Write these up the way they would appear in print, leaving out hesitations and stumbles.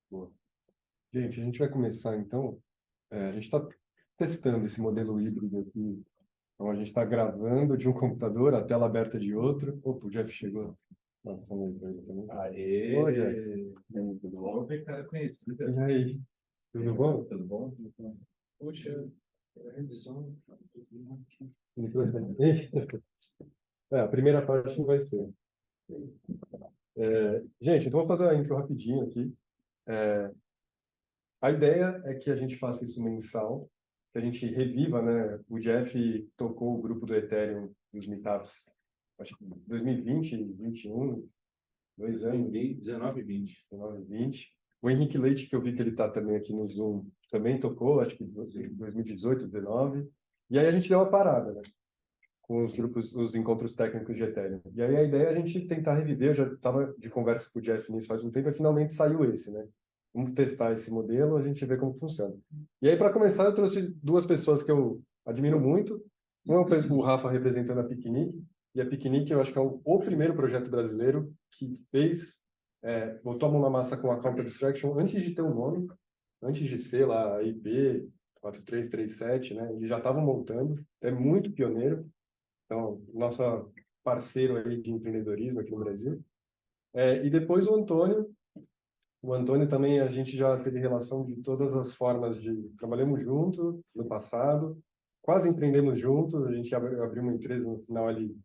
Boa. Gente, a gente vai começar então. A gente está testando esse modelo híbrido aqui. Então, a gente está gravando de um computador, a tela aberta de outro. Opa, o Jeff chegou. Nossa, vamos ver ele também. Aê! Oi, Jeff. E aí, tudo bom? Vamos ver que cara conhecido. E aí, tudo bom? Tudo bom? Puxa, som. Microfone. A primeira parte não vai ser. Gente, então vou fazer a intro rapidinho aqui. A ideia é que a gente faça isso mensal, que a gente reviva, né? O Jeff tocou o grupo do Ethereum dos meetups, acho que 2020, 2021, 2 anos, 19 e 20. 19, 20. O Henrique Leite, que eu vi que ele está também aqui no Zoom, também tocou, acho que 2018, 19. E aí a gente deu uma parada, né? Com os grupos, os encontros técnicos de Ethereum. E aí a ideia é a gente tentar reviver, eu já estava de conversa com o Jeff nisso faz um tempo, e finalmente saiu esse, né? Vamos testar esse modelo, a gente vê como funciona. E aí, para começar, eu trouxe duas pessoas que eu admiro muito. Um é o Rafa representando a Picnic, e a Picnic eu acho que é o primeiro projeto brasileiro que fez, botou a mão na massa com a Account Abstraction antes de ter um nome, antes de ser lá a IP 4337, né? Eles já estavam montando, é muito pioneiro. Então, nosso parceiro aí de empreendedorismo aqui no Brasil. E depois o Antônio também a gente já teve relação de todas as formas de trabalhamos junto no passado, quase empreendemos juntos, a gente abriu uma empresa no final ele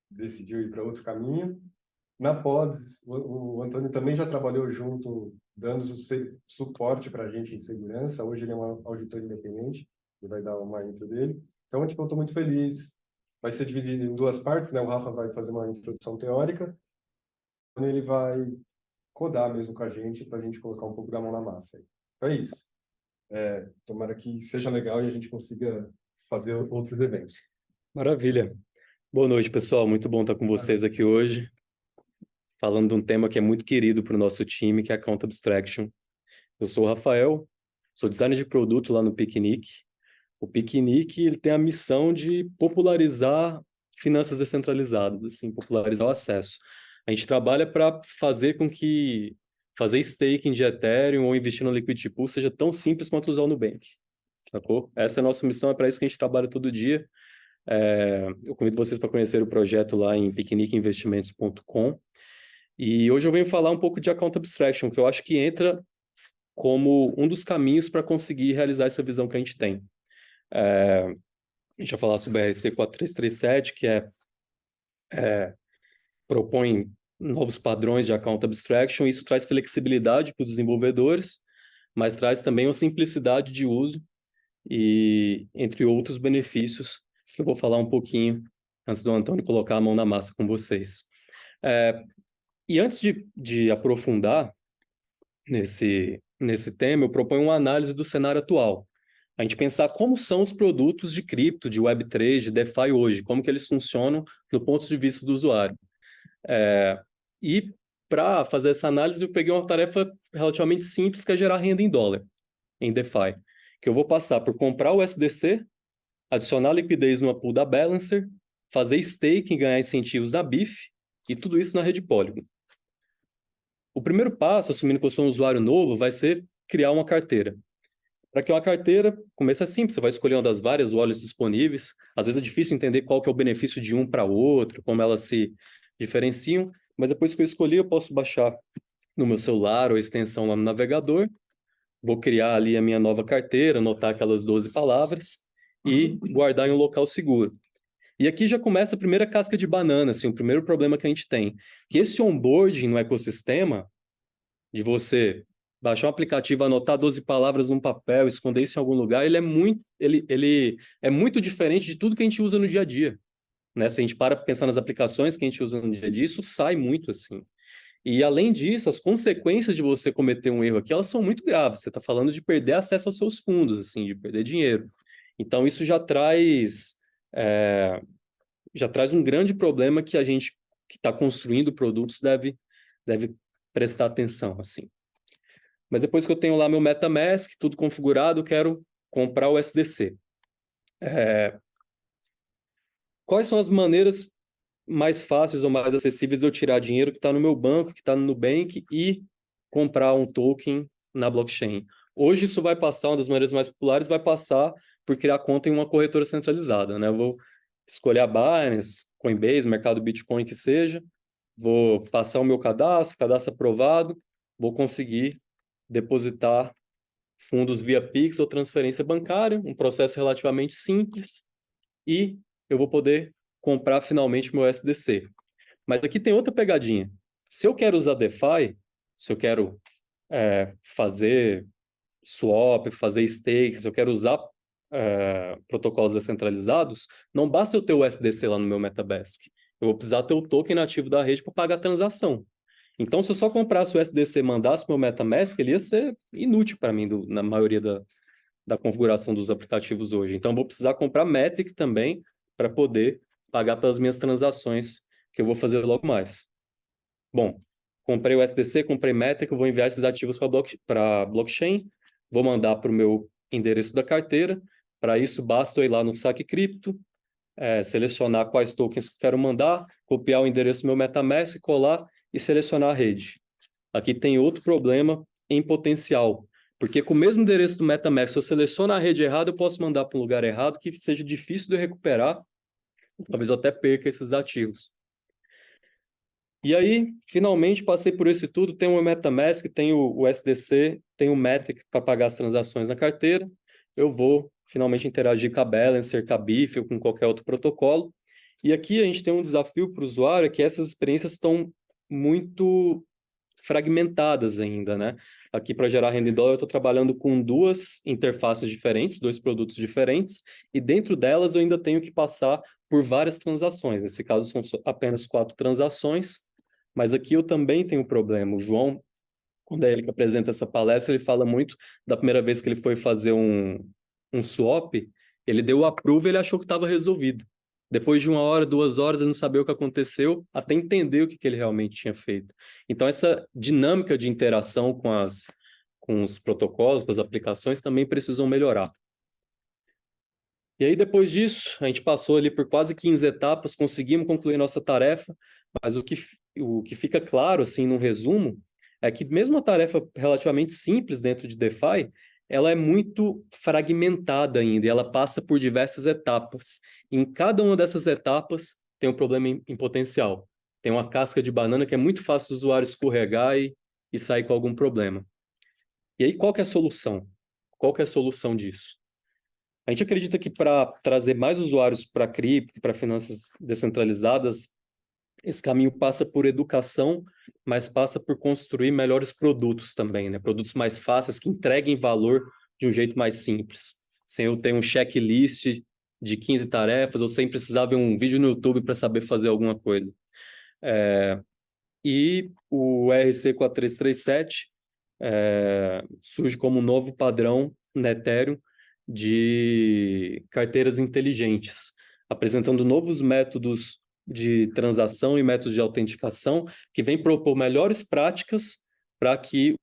decidiu ir para outro caminho. Na Pods, o Antônio também já trabalhou junto, dando suporte para a gente em segurança. Hoje ele é um auditor independente, ele vai dar uma intro dele. Então, tipo, eu estou muito feliz. Vai ser dividido em duas partes, né? O Rafa vai fazer uma introdução teórica, e ele vai codar mesmo com a gente, para a gente colocar um pouco da mão na massa. Então é isso. Tomara que seja legal e a gente consiga fazer outros eventos. Maravilha. Boa noite, pessoal. Muito bom estar com vocês aqui hoje, falando de um tema que é muito querido para o nosso time, que é a Account Abstraction. Eu sou o Rafael, sou designer de produto lá no Picnic. O Picnic ele tem a missão de popularizar finanças descentralizadas, assim, popularizar o acesso. A gente trabalha para fazer com que fazer staking de Ethereum ou investir no Liquidity Pool seja tão simples quanto usar o Nubank, sacou? Essa é a nossa missão, é para isso que a gente trabalha todo dia. Eu convido vocês para conhecer o projeto lá em picnicinvestimentos.com. E hoje eu venho falar um pouco de Account Abstraction, que eu acho que entra como um dos caminhos para conseguir realizar essa visão que a gente tem. A gente vai falar sobre a RC 4337, que propõe novos padrões de Account Abstraction, e isso traz flexibilidade para os desenvolvedores, mas traz também uma simplicidade de uso e entre outros benefícios que eu vou falar um pouquinho antes do Antônio colocar a mão na massa com vocês. E antes de aprofundar nesse tema, eu proponho uma análise do cenário atual. A gente pensar como são os produtos de cripto, de Web3, de DeFi hoje, como que eles funcionam do ponto de vista do usuário. E para fazer essa análise, eu peguei uma tarefa relativamente simples, que é gerar renda em dólar, em DeFi, que eu vou passar por comprar o SDC, adicionar liquidez numa pool da Balancer, fazer staking, ganhar incentivos da BIF, e tudo isso na rede Polygon. O primeiro passo, assumindo que eu sou um usuário novo, vai ser criar uma carteira. Para criar uma carteira, começa simples, você vai escolher uma das várias wallets disponíveis. Às vezes é difícil entender qual que é o benefício de um para outro, como elas se diferenciam, mas depois que eu escolhi, eu posso baixar no meu celular ou a extensão lá no navegador, vou criar ali a minha nova carteira, anotar aquelas 12 palavras e guardar em um local seguro. E aqui já começa a primeira casca de banana, assim, o primeiro problema que a gente tem, que esse onboarding no ecossistema, de você baixar um aplicativo, anotar 12 palavras num papel, esconder isso em algum lugar, ele é muito diferente de tudo que a gente usa no dia a dia, né? Se a gente para pensar nas aplicações que a gente usa no dia a dia, isso sai muito assim. E além disso, as consequências de você cometer um erro aqui, elas são muito graves. Você está falando de perder acesso aos seus fundos, assim, de perder dinheiro. Então isso já traz um grande problema que a gente que está construindo produtos deve prestar atenção, assim. Mas depois que eu tenho lá meu MetaMask, tudo configurado, eu quero comprar o SDC. Quais são as maneiras mais fáceis ou mais acessíveis de eu tirar dinheiro que está no meu banco, que está no Nubank, e comprar um token na blockchain. Hoje isso vai passar, uma das maneiras mais populares vai passar por criar conta em uma corretora centralizada, né? Eu vou escolher a Binance, Coinbase, mercado Bitcoin que seja, vou passar o meu cadastro aprovado, vou conseguir depositar fundos via Pix ou transferência bancária, um processo relativamente simples, e eu vou poder comprar finalmente o meu SDC. Mas aqui tem outra pegadinha. Se eu quero usar DeFi, se eu quero fazer swap, fazer stake, se eu quero usar protocolos descentralizados, não basta eu ter o SDC lá no meu MetaMask. Eu vou precisar ter o token nativo da rede para pagar a transação. Então, se eu só comprasse o SDC e mandasse meu MetaMask, ele ia ser inútil para mim na maioria da configuração dos aplicativos hoje. Então, eu vou precisar comprar Matic também para poder pagar pelas minhas transações que eu vou fazer logo mais. Bom, comprei o SDC, comprei Matic, eu vou enviar esses ativos para blockchain, vou mandar para o meu endereço da carteira. Para isso, basta eu ir lá no Saque Cripto, selecionar quais tokens que eu quero mandar, copiar o endereço do meu MetaMask, colar e selecionar a rede. Aqui tem outro problema em potencial, porque com o mesmo endereço do MetaMask, se eu seleciono a rede errada, eu posso mandar para um lugar errado que seja difícil de recuperar, talvez eu até perca esses ativos. E aí, finalmente, passei por isso tudo, tem o MetaMask, tem o SDC, tem o Matic para pagar as transações na carteira, eu vou finalmente interagir com a Balancer, com a BIF ou com qualquer outro protocolo. E aqui a gente tem um desafio para o usuário, que essas experiências estão muito fragmentadas ainda, né? Aqui para gerar renda em dólar eu estou trabalhando com duas interfaces diferentes, dois produtos diferentes, e dentro delas eu ainda tenho que passar por várias transações. Nesse caso são apenas 4 transações, mas aqui eu também tenho um problema. O João, quando é ele que apresenta essa palestra, ele fala muito da primeira vez que ele foi fazer um swap, ele deu o approve e ele achou que estava resolvido. Depois de 1 hora, 2 horas, ele não sabia o que aconteceu, até entender o que ele realmente tinha feito. Então, essa dinâmica de interação com os protocolos, com as aplicações, também precisam melhorar. E aí, depois disso, a gente passou ali por quase 15 etapas, conseguimos concluir nossa tarefa, mas o que fica claro, assim, no resumo, é que mesmo uma tarefa relativamente simples dentro de DeFi, ela é muito fragmentada ainda, e ela passa por diversas etapas. E em cada uma dessas etapas tem um problema em potencial. Tem uma casca de banana que é muito fácil do usuário escorregar e sair com algum problema. E aí, qual que é a solução? Qual que é a solução disso? A gente acredita que para trazer mais usuários para cripto, para finanças descentralizadas, esse caminho passa por educação, mas passa por construir melhores produtos também, né? Produtos mais fáceis, que entreguem valor de um jeito mais simples. Sem eu ter um checklist de 15 tarefas, ou sem precisar ver um vídeo no YouTube para saber fazer alguma coisa. E o RC4337 surge como um novo padrão no Ethereum de carteiras inteligentes, apresentando novos métodos de transação e métodos de autenticação que vêm propor melhores práticas para que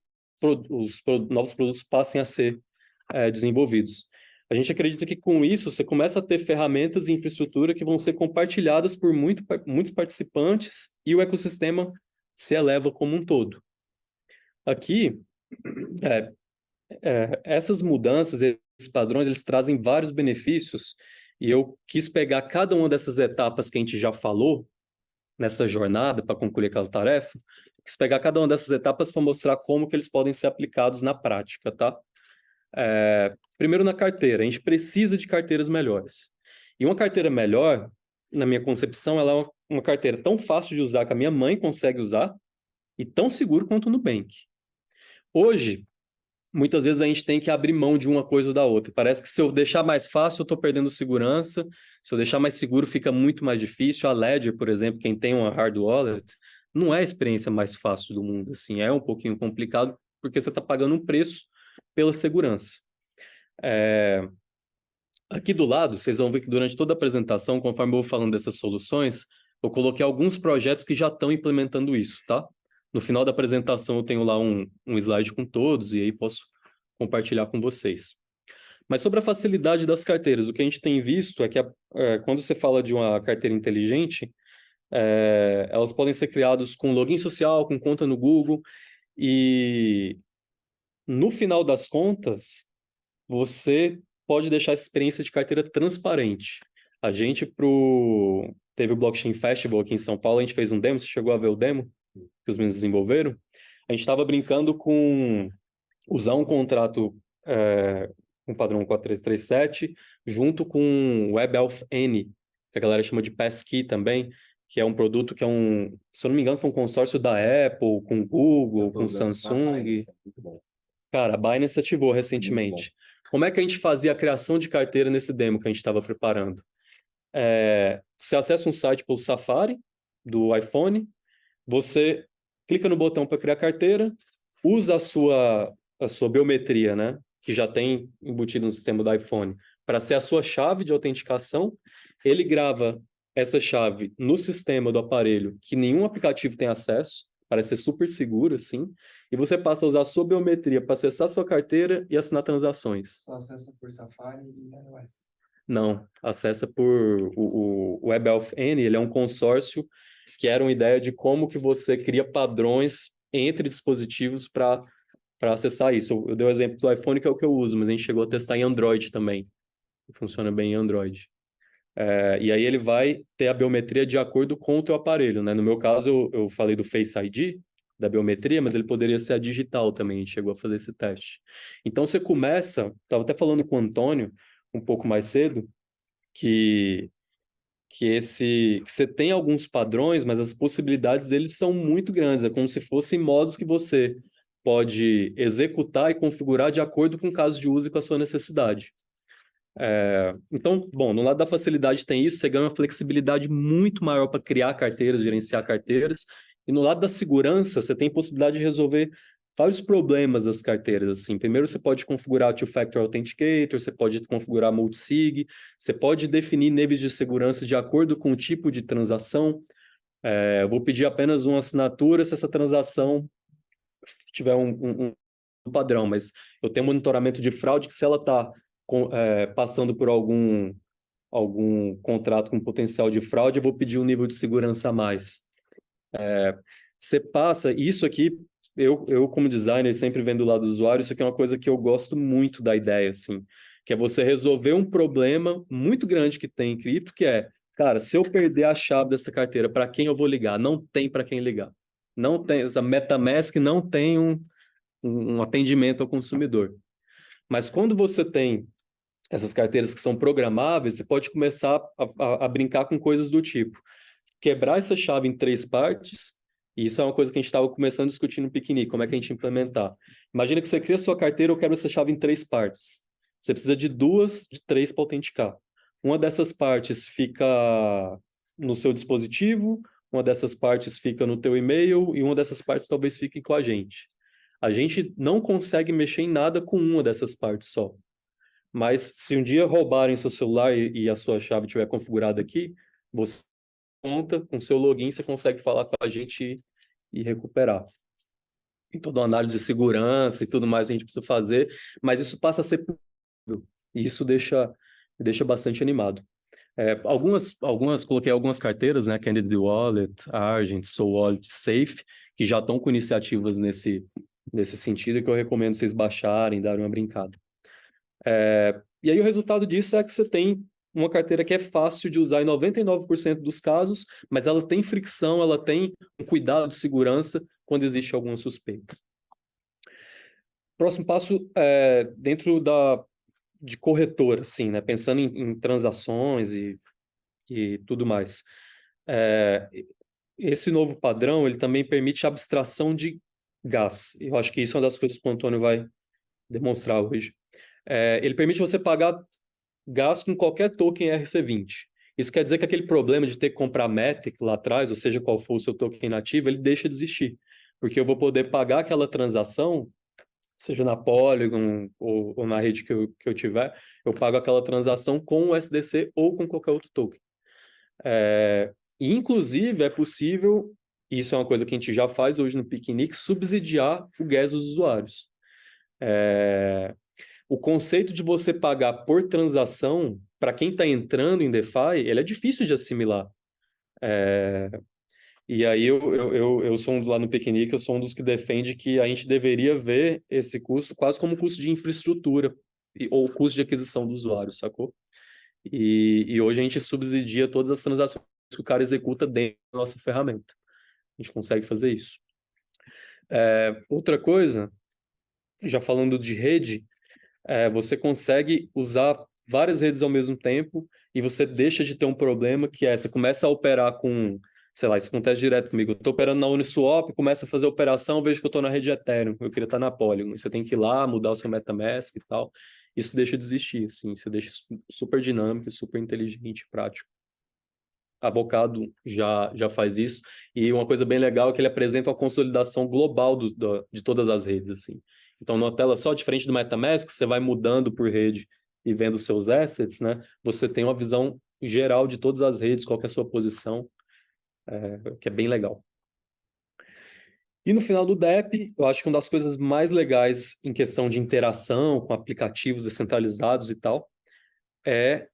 os novos produtos passem a ser desenvolvidos. A gente acredita que com isso você começa a ter ferramentas e infraestrutura que vão ser compartilhadas por muitos participantes e o ecossistema se eleva como um todo. Aqui, essas mudanças, esses padrões, eles trazem vários benefícios e eu quis pegar cada uma dessas etapas que a gente já falou nessa jornada para concluir aquela tarefa, quis pegar cada uma dessas etapas para mostrar como que eles podem ser aplicados na prática, tá? Primeiro na carteira, a gente precisa de carteiras melhores. E uma carteira melhor, na minha concepção, ela é uma carteira tão fácil de usar que a minha mãe consegue usar e tão seguro quanto o Nubank. Hoje, muitas vezes a gente tem que abrir mão de uma coisa ou da outra. Parece que se eu deixar mais fácil, eu estou perdendo segurança. Se eu deixar mais seguro, fica muito mais difícil. A Ledger, por exemplo, quem tem uma hard wallet, não é a experiência mais fácil do mundo. Assim, é um pouquinho complicado, porque você está pagando um preço pela segurança. Aqui do lado, vocês vão ver que durante toda a apresentação, conforme eu vou falando dessas soluções, eu coloquei alguns projetos que já estão implementando isso, tá? No final da apresentação eu tenho lá um slide com todos e aí posso compartilhar com vocês. Mas sobre a facilidade das carteiras, o que a gente tem visto é que quando você fala de uma carteira inteligente, elas podem ser criadas com login social, com conta no Google, e no final das contas, você pode deixar essa experiência de carteira transparente. A gente, teve o Blockchain Festival aqui em São Paulo, a gente fez um demo, você chegou a ver o demo que os meninos desenvolveram? A gente estava brincando com usar um contrato com padrão 4337 junto com o WebAuthn, que a galera chama de Passkey também, que é um produto que se eu não me engano, foi um consórcio da Apple, com Google, com Samsung. Cara, a Binance ativou recentemente. Como é que a gente fazia a criação de carteira nesse demo que a gente estava preparando? Você acessa um site pelo Safari, do iPhone, você clica no botão para criar carteira, usa a sua biometria, né, que já tem embutido no sistema do iPhone, para ser a sua chave de autenticação. Ele grava essa chave no sistema do aparelho, que nenhum aplicativo tem acesso, parece ser super seguro, assim, e você passa a usar a sua biometria para acessar a sua carteira e assinar transações. Só acessa por Safari e iOS. Não, acessa por o WebAuthn, ele é um consórcio que era uma ideia de como que você cria padrões entre dispositivos para acessar isso. Eu dei o exemplo do iPhone, que é o que eu uso, mas a gente chegou a testar em Android também. Funciona bem em Android. E aí ele vai ter a biometria de acordo com o teu aparelho, né? No meu caso, eu falei do Face ID, da biometria, mas ele poderia ser a digital também, a gente chegou a fazer esse teste. Então você começa, estava até falando com o Antônio um pouco mais cedo, que você tem alguns padrões, mas as possibilidades deles são muito grandes. É como se fossem modos que você pode executar e configurar de acordo com o caso de uso e com a sua necessidade. Então, bom, no lado da facilidade tem isso, você ganha uma flexibilidade muito maior para criar carteiras, gerenciar carteiras, e no lado da segurança, você tem possibilidade de resolver vários problemas das carteiras, assim. Primeiro, você pode configurar Two-Factor Authenticator, você pode configurar multisig, você pode definir níveis de segurança de acordo com o tipo de transação. Eu vou pedir apenas uma assinatura se essa transação tiver um padrão, mas eu tenho monitoramento de fraude que se ela está passando por algum contrato com potencial de fraude, eu vou pedir um nível de segurança a mais. Você passa, isso aqui, eu como designer, sempre vendo do lado do usuário, isso aqui é uma coisa que eu gosto muito da ideia, assim, que é você resolver um problema muito grande que tem em cripto, que é, cara, se eu perder a chave dessa carteira, para quem eu vou ligar? Não tem para quem ligar. Não tem, essa MetaMask não tem um atendimento ao consumidor. Mas quando você tem essas carteiras que são programáveis, você pode começar a brincar com coisas do tipo quebrar essa chave em 3 partes, e isso é uma coisa que a gente estava começando a discutir no piquenique, como é que a gente implementar. Imagina que você cria a sua carteira ou quebra essa chave em 3 partes. Você precisa de 2, de 3 para autenticar. Uma dessas partes fica no seu dispositivo, uma dessas partes fica no teu e-mail, e uma dessas partes talvez fique com a gente. A gente não consegue mexer em nada com uma dessas partes só. Mas se um dia roubarem seu celular e a sua chave estiver configurada aqui, você conta, com seu login, você consegue falar com a gente e recuperar. Tem toda uma análise de segurança e tudo mais que a gente precisa fazer, mas isso passa a ser possível. E isso me deixa bastante animado. Coloquei algumas carteiras, né? Candid Wallet, Argent, Soul Wallet, Safe, que já estão com iniciativas nesse sentido, que eu recomendo vocês baixarem, darem uma brincada. E aí o resultado disso é que você tem uma carteira que é fácil de usar em 99% dos casos, mas ela tem fricção, ela tem um cuidado de segurança quando existe alguma suspeita. Próximo passo é dentro de corretora, assim, né? Pensando em transações e tudo mais. Esse novo padrão, ele também permite abstração de gas. Eu acho que isso é uma das coisas que o Antônio vai demonstrar hoje. Ele permite você pagar gas com qualquer token RC20. Isso quer dizer que aquele problema de ter que comprar Matic lá atrás, ou seja, qual for o seu token nativo, ele deixa de existir. Porque eu vou poder pagar aquela transação, seja na Polygon ou na rede que eu tiver, eu pago aquela transação com o SDC ou com qualquer outro token. E, inclusive, é possível, isso é uma coisa que a gente já faz hoje no Piquenique, subsidiar o gas dos usuários. O conceito de você pagar por transação, para quem está entrando em DeFi, ele é difícil de assimilar. E aí eu sou lá no Piquenique, eu sou um dos que defende que a gente deveria ver esse custo quase como custo de infraestrutura ou custo de aquisição do usuário, sacou? E hoje a gente subsidia todas as transações que o cara executa dentro da nossa ferramenta. A gente consegue fazer isso. Outra coisa, já falando de rede, você consegue usar várias redes ao mesmo tempo e você deixa de ter um problema que você começa a operar com, sei lá, isso acontece direto comigo. Eu estou operando na Uniswap, começo a fazer a operação, vejo que eu estou na rede Ethereum, eu queria estar na Polygon. Você tem que ir lá, mudar o seu MetaMask e tal. Isso deixa de existir, assim, você deixa super dinâmico, super inteligente, prático. Avocado já faz isso. E uma coisa bem legal é que ele apresenta a consolidação global de todas as redes, assim. Então, numa tela só, diferente do MetaMask, você vai mudando por rede e vendo os seus assets, né? Você tem uma visão geral de todas as redes, qual que é a sua posição, que é bem legal. E no final do DEP, eu acho que uma das coisas mais legais em questão de interação com aplicativos descentralizados e tal, é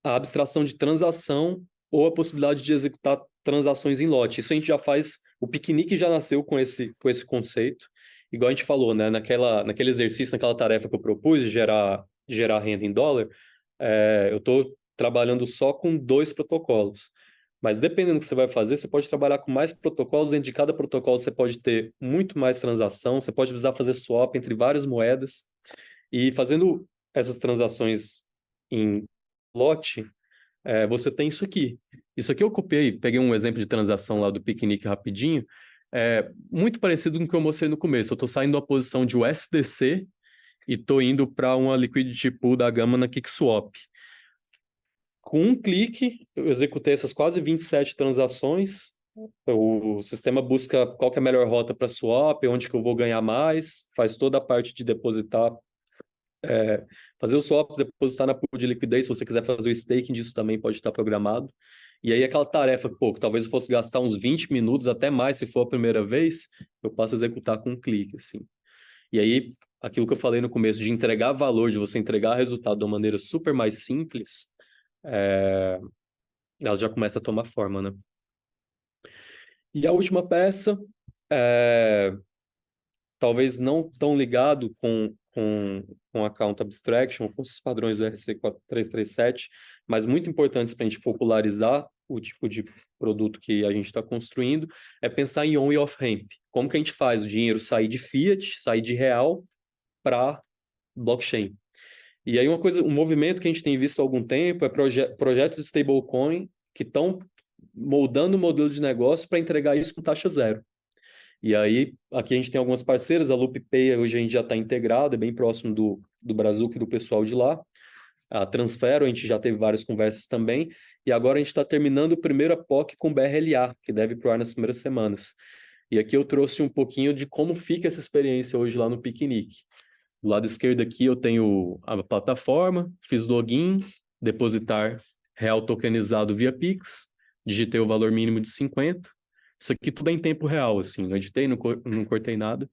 a abstração de transação ou a possibilidade de executar transações em lote. Isso a gente já faz, o Piquenique já nasceu com esse conceito, igual a gente falou, né? Naquele exercício, naquela tarefa que eu propus de gerar renda em dólar, eu estou trabalhando só com 2 protocolos. Mas dependendo do que você vai fazer, você pode trabalhar com mais protocolos. Dentro de cada protocolo, você pode ter muito mais transação, você pode precisar fazer swap entre várias moedas. E fazendo essas transações em lote, você tem isso aqui. Isso aqui eu copiei, peguei um exemplo de transação lá do Piquenique rapidinho, muito parecido com o que eu mostrei no começo. Eu estou saindo da posição de USDC e estou indo para uma liquidity pool da Gama na KickSwap. Com um clique, eu executei essas quase 27 transações. O sistema busca qual que é a melhor rota para swap, onde que eu vou ganhar mais, faz toda a parte de depositar, fazer o swap, depositar na pool de liquidez. Se você quiser fazer o staking disso também pode estar programado. E aí aquela tarefa, pô, que talvez eu fosse gastar uns 20 minutos, até mais se for a primeira vez, eu passo a executar com um clique, assim. E aí, aquilo que eu falei no começo, de entregar valor, de você entregar resultado de uma maneira super mais simples, ela já começa a tomar forma, né? E a última peça, talvez não tão ligado com Account Abstraction, com os padrões do RC337, mas muito importantes para a gente popularizar o tipo de produto que a gente está construindo, é pensar em on e off-ramp. Como que a gente faz o dinheiro sair de fiat, sair de real para blockchain? E aí um movimento que a gente tem visto há algum tempo é projetos de stablecoin que estão moldando o modelo de negócio para entregar isso com taxa zero. E aí, aqui a gente tem algumas parceiras, a LoopPay hoje a gente já está integrado, é bem próximo do Brazuca e do pessoal de lá. A Transfero, a gente já teve várias conversas também, e agora a gente está terminando o primeiro POC com BRLA, que deve ir para o ar nas primeiras semanas. E aqui eu trouxe um pouquinho de como fica essa experiência hoje lá no Piquenique. Do lado esquerdo aqui eu tenho a plataforma, fiz login, depositar real tokenizado via Pix, digitei o valor mínimo de 50. Isso aqui tudo é em tempo real, assim, não editei, não cortei nada.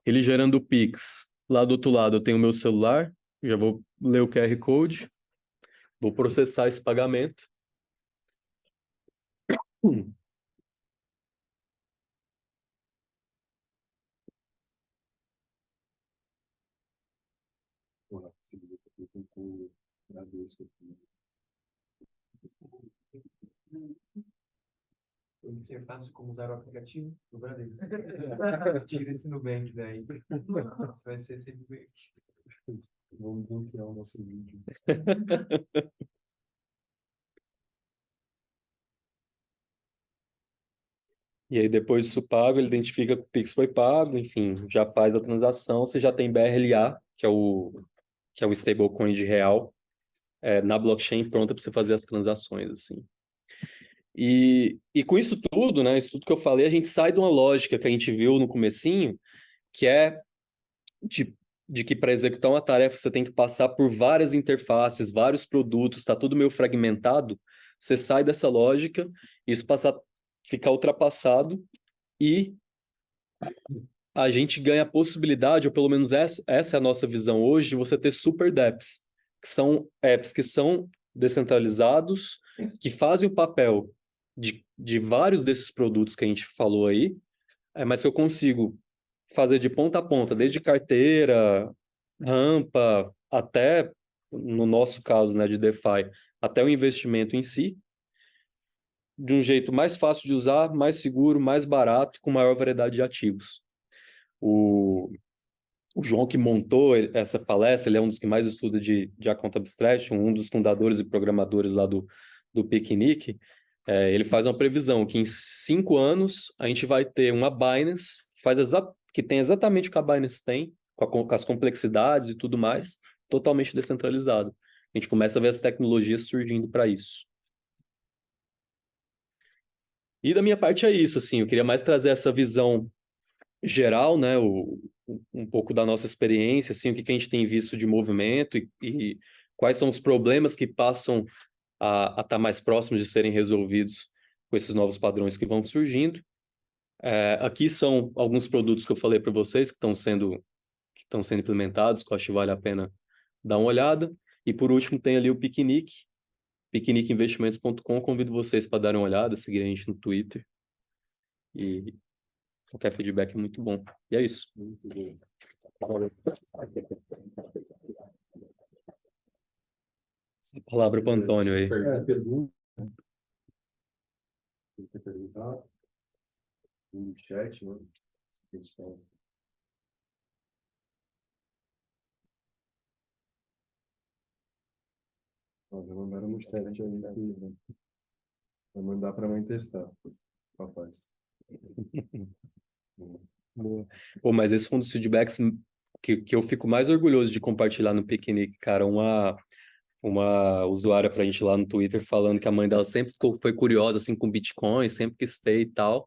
Ele gerando o Pix. Lá do outro lado eu tenho o meu celular, já vou ler o QR Code, vou processar esse pagamento. Porra, com Bradesco aqui. Eu me ser fácil como usar o aplicativo do Bradesco. Tira esse Nubank daí. Isso vai ser sempre bem. Vamos bloquear o nosso vídeo. E aí, depois disso pago, ele identifica que o Pix foi pago, enfim, já faz a transação. Você já tem BRLA, que é o stablecoin de real, na blockchain pronta para você fazer as transações, assim. E com isso tudo, né, isso tudo que eu falei, a gente sai de uma lógica que a gente viu no comecinho, que é de que para executar uma tarefa você tem que passar por várias interfaces, vários produtos, está tudo meio fragmentado. Você sai dessa lógica, isso passa a ficar ultrapassado e a gente ganha a possibilidade, ou pelo menos essa é a nossa visão hoje, de você ter super dApps, que são apps que são descentralizados, que fazem o papel de vários desses produtos que a gente falou aí, mas que eu consigo fazer de ponta a ponta, desde carteira, rampa, até, no nosso caso, né, de DeFi, até o investimento em si, de um jeito mais fácil de usar, mais seguro, mais barato, com maior variedade de ativos. O João que montou essa palestra, ele é um dos que mais estuda de Account Abstraction, um dos fundadores e programadores lá do Picnic. Ele faz uma previsão que em 5 anos a gente vai ter uma Binance que tem exatamente o que a Binance tem, com as complexidades e tudo mais, totalmente descentralizado. A gente começa a ver as tecnologias surgindo para isso. E da minha parte é isso, assim, eu queria mais trazer essa visão geral, né, um pouco da nossa experiência, assim, o que a gente tem visto de movimento e quais são os problemas que passam a estar mais próximos de serem resolvidos com esses novos padrões que vão surgindo. Aqui são alguns produtos que eu falei para vocês que estão sendo implementados, que eu acho que vale a pena dar uma olhada. E por último tem ali o Picnic, picnicinvestimentos.com. Convido vocês para darem uma olhada, seguirem a gente no Twitter. E qualquer feedback é muito bom. E é isso. Muito bom. A palavra para o Antônio aí. Pergunta. Quer perguntar? No chat, né? Já mandaram no chat ainda. Vai mandar para mãe testar, rapaz. Boa. Pô, mas esse foi um dos feedbacks que eu fico mais orgulhoso de compartilhar no Picnic, cara. Uma usuária pra gente lá no Twitter falando que a mãe dela sempre foi curiosa, assim, com Bitcoin, sempre quis ter e tal.